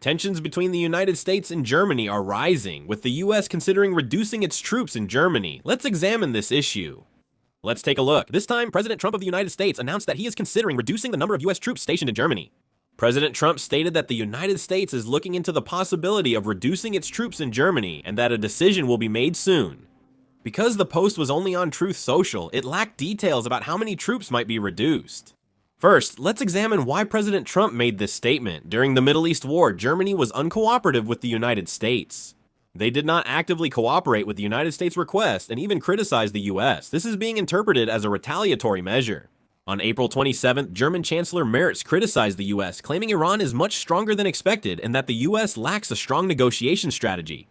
Tensions between the United States and Germany are rising, with the US considering reducing its troops in Germany. Let's examine this issue. Let's take a look. This time, President Trump of the United States announced that he is considering reducing the number of US troops stationed in Germany. President Trump stated that the United States is looking into the possibility of reducing its troops in Germany and that a decision will be made soon. Because the post was only on Truth Social, it lacked details about how many troops might be reduced. First, let's examine why President Trump made this statement. During the Middle East War, Germany was uncooperative with the United States. They did not actively cooperate with the United States' request and even criticized the US. This is being interpreted as a retaliatory measure. On April 27th, German Chancellor Merz criticized the US, claiming Iran is much stronger than expected and that the US lacks a strong negotiation strategy.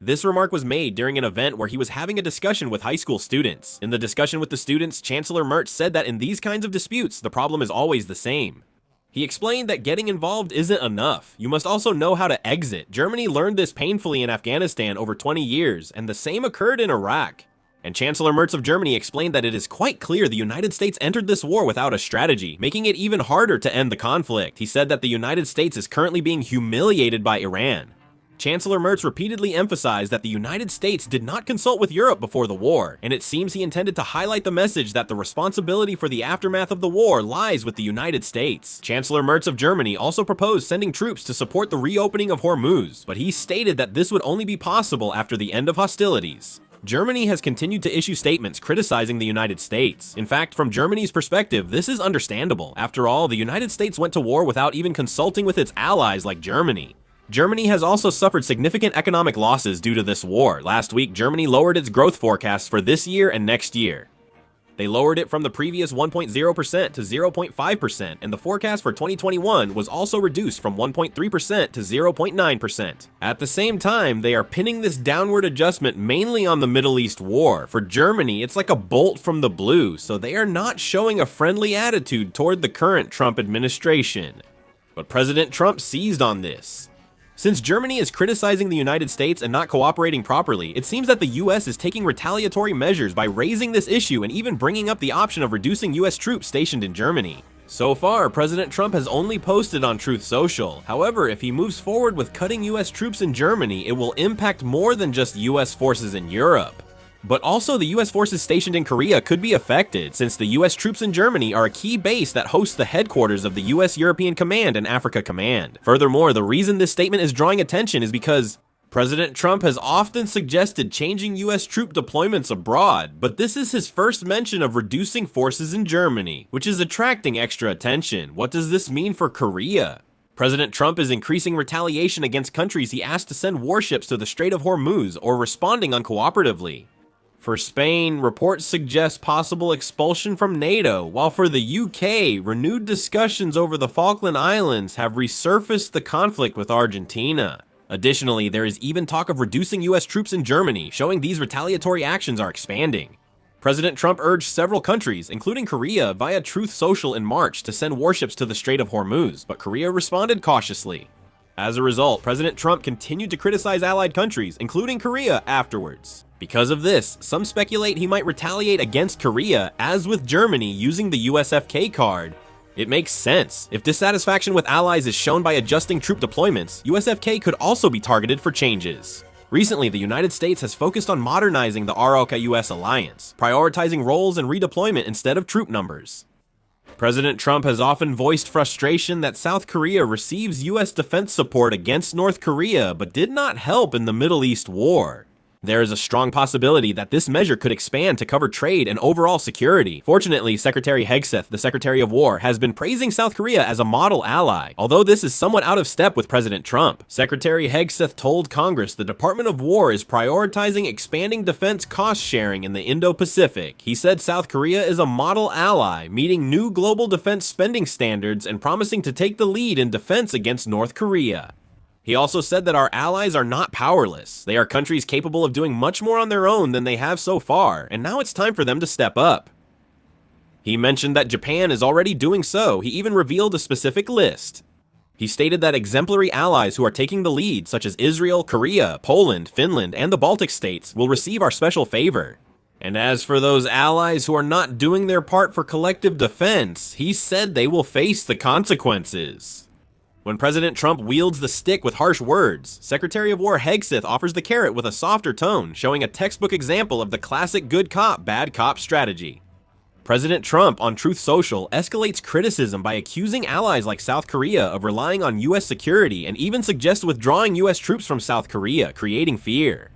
This remark was made during an event where he was having a discussion with high school students. In the discussion with the students, Chancellor Merz said that in these kinds of disputes, the problem is always the same. He explained that getting involved isn't enough. You must also know how to exit. Germany learned this painfully in Afghanistan over 20 years, and the same occurred in Iraq. And Chancellor Merz of Germany explained that it is quite clear the United States entered this war without a strategy, making it even harder to end the conflict. He said that the United States is currently being humiliated by Iran. Chancellor Merz repeatedly emphasized that the United States did not consult with Europe before the war, and it seems he intended to highlight the message that the responsibility for the aftermath of the war lies with the United States. Chancellor Merz of Germany also proposed sending troops to support the reopening of Hormuz, but he stated that this would only be possible after the end of hostilities. Germany has continued to issue statements criticizing the United States. In fact, from Germany's perspective, this is understandable. After all, the United States went to war without even consulting with its allies like Germany. Germany has also suffered significant economic losses due to this war. Last week, Germany lowered its growth forecasts for this year and next year. They lowered it from the previous 1.0% to 0.5%, and the forecast for 2021 was also reduced from 1.3% to 0.9%. At the same time, they are pinning this downward adjustment mainly on the Middle East war. For Germany, it's like a bolt from the blue, so they are not showing a friendly attitude toward the current Trump administration. But President Trump seized on this. Since Germany is criticizing the United States and not cooperating properly, it seems that the US is taking retaliatory measures by raising this issue and even bringing up the option of reducing US troops stationed in Germany. So far, President Trump has only posted on Truth Social. However, if he moves forward with cutting US troops in Germany, it will impact more than just US forces in Europe. But also the US forces stationed in Korea could be affected, since the US troops in Germany are a key base that hosts the headquarters of the US European Command and Africa Command. Furthermore, the reason this statement is drawing attention is because President Trump has often suggested changing US troop deployments abroad, but this is his first mention of reducing forces in Germany, which is attracting extra attention. What does this mean for Korea? President Trump is increasing retaliation against countries he asked to send warships to the Strait of Hormuz or responding uncooperatively. For Spain, reports suggest possible expulsion from NATO, while for the UK, renewed discussions over the Falkland Islands have resurfaced the conflict with Argentina. Additionally, there is even talk of reducing US troops in Germany, showing these retaliatory actions are expanding. President Trump urged several countries, including Korea, via Truth Social in March to send warships to the Strait of Hormuz, but Korea responded cautiously. As a result, President Trump continued to criticize allied countries, including Korea, afterwards. Because of this, some speculate he might retaliate against Korea, as with Germany using the USFK card. It makes sense. If dissatisfaction with allies is shown by adjusting troop deployments, USFK could also be targeted for changes. Recently, the United States has focused on modernizing the ROK-US alliance, prioritizing roles and redeployment instead of troop numbers. President Trump has often voiced frustration that South Korea receives US defense support against North Korea but did not help in the Middle East war. There is a strong possibility that this measure could expand to cover trade and overall security. Fortunately, Secretary Hegseth, the Secretary of War, has been praising South Korea as a model ally, although this is somewhat out of step with President Trump. Secretary Hegseth told Congress the Department of War is prioritizing expanding defense cost sharing in the Indo-Pacific. He said South Korea is a model ally, meeting new global defense spending standards and promising to take the lead in defense against North Korea. He also said that our allies are not powerless. They are countries capable of doing much more on their own than they have so far, and now it's time for them to step up. He mentioned that Japan is already doing so. He even revealed a specific list. He stated that exemplary allies who are taking the lead, such as Israel, Korea, Poland, Finland, and the Baltic states, will receive our special favor. And as for those allies who are not doing their part for collective defense, he said they will face the consequences. When President Trump wields the stick with harsh words, Secretary of War Hegseth offers the carrot with a softer tone, showing a textbook example of the classic good cop, bad cop strategy. President Trump on Truth Social escalates criticism by accusing allies like South Korea of relying on U.S. security and even suggests withdrawing U.S. troops from South Korea, creating fear.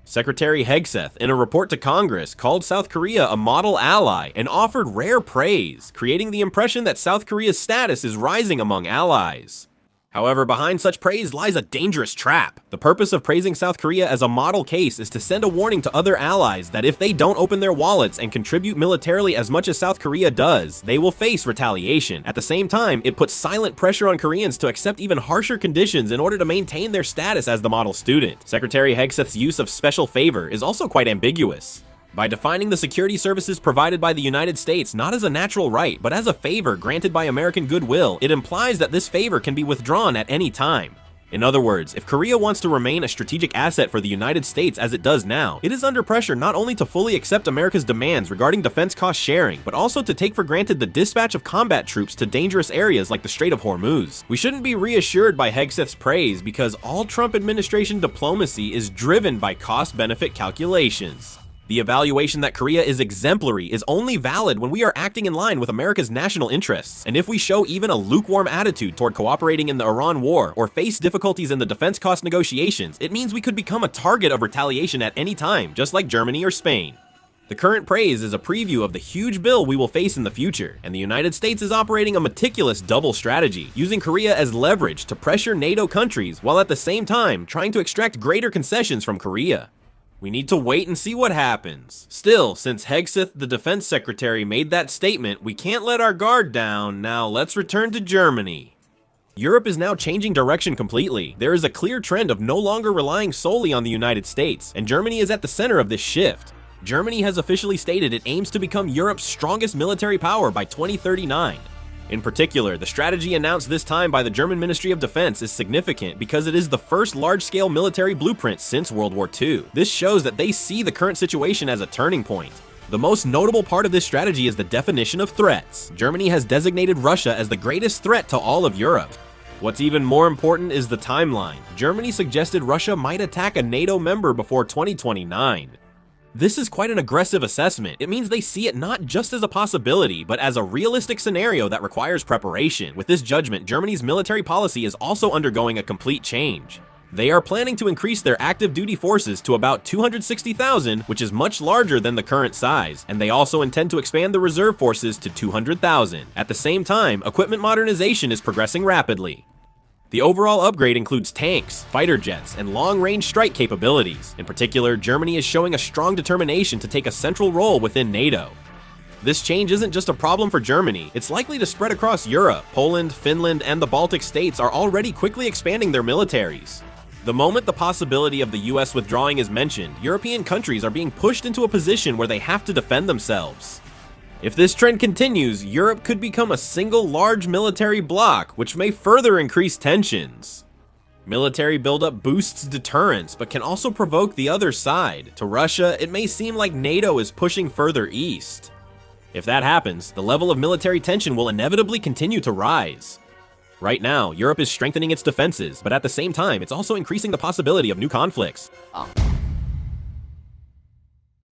Secretary Hegseth, in a report to Congress, called South Korea a model ally and offered rare praise, creating the impression that South Korea's status is rising among allies. However, behind such praise lies a dangerous trap. The purpose of praising South Korea as a model case is to send a warning to other allies that if they don't open their wallets and contribute militarily as much as South Korea does, they will face retaliation. At the same time, it puts silent pressure on Koreans to accept even harsher conditions in order to maintain their status as the model student. Secretary Hegseth's use of special favor is also quite ambiguous. By defining the security services provided by the United States not as a natural right, but as a favor granted by American goodwill, it implies that this favor can be withdrawn at any time. In other words, if Korea wants to remain a strategic asset for the United States as it does now, it is under pressure not only to fully accept America's demands regarding defense cost sharing, but also to take for granted the dispatch of combat troops to dangerous areas like the Strait of Hormuz. We shouldn't be reassured by Hegseth's praise because all Trump administration diplomacy is driven by cost-benefit calculations. The evaluation that Korea is exemplary is only valid when we are acting in line with America's national interests, and if we show even a lukewarm attitude toward cooperating in the Iran war or face difficulties in the defense cost negotiations, it means we could become a target of retaliation at any time, just like Germany or Spain. The current praise is a preview of the huge bill we will face in the future, and the United States is operating a meticulous double strategy, using Korea as leverage to pressure NATO countries while at the same time trying to extract greater concessions from Korea. We need to wait and see what happens. Still, since Hegseth, the defense secretary, made that statement, we can't let our guard down. Now let's return to Germany. Europe is now changing direction completely. There is a clear trend of no longer relying solely on the United States, and Germany is at the center of this shift. Germany has officially stated it aims to become Europe's strongest military power by 2039. In particular, the strategy announced this time by the German Ministry of Defense is significant because it is the first large-scale military blueprint since World War II. This shows that they see the current situation as a turning point. The most notable part of this strategy is the definition of threats. Germany has designated Russia as the greatest threat to all of Europe. What's even more important is the timeline. Germany suggested Russia might attack a NATO member before 2029. This is quite an aggressive assessment. It means they see it not just as a possibility, but as a realistic scenario that requires preparation. With this judgment, Germany's military policy is also undergoing a complete change. They are planning to increase their active duty forces to about 260,000, which is much larger than the current size, and they also intend to expand the reserve forces to 200,000. At the same time, equipment modernization is progressing rapidly. The overall upgrade includes tanks, fighter jets, and long-range strike capabilities. In particular, Germany is showing a strong determination to take a central role within NATO. This change isn't just a problem for Germany, it's likely to spread across Europe. Poland, Finland, and the Baltic states are already quickly expanding their militaries. The moment the possibility of the US withdrawing is mentioned, European countries are being pushed into a position where they have to defend themselves. If this trend continues, Europe could become a single large military bloc, which may further increase tensions. Military buildup boosts deterrence, but can also provoke the other side. To Russia, it may seem like NATO is pushing further east. If that happens, the level of military tension will inevitably continue to rise. Right now, Europe is strengthening its defenses, but at the same time, it's also increasing the possibility of new conflicts.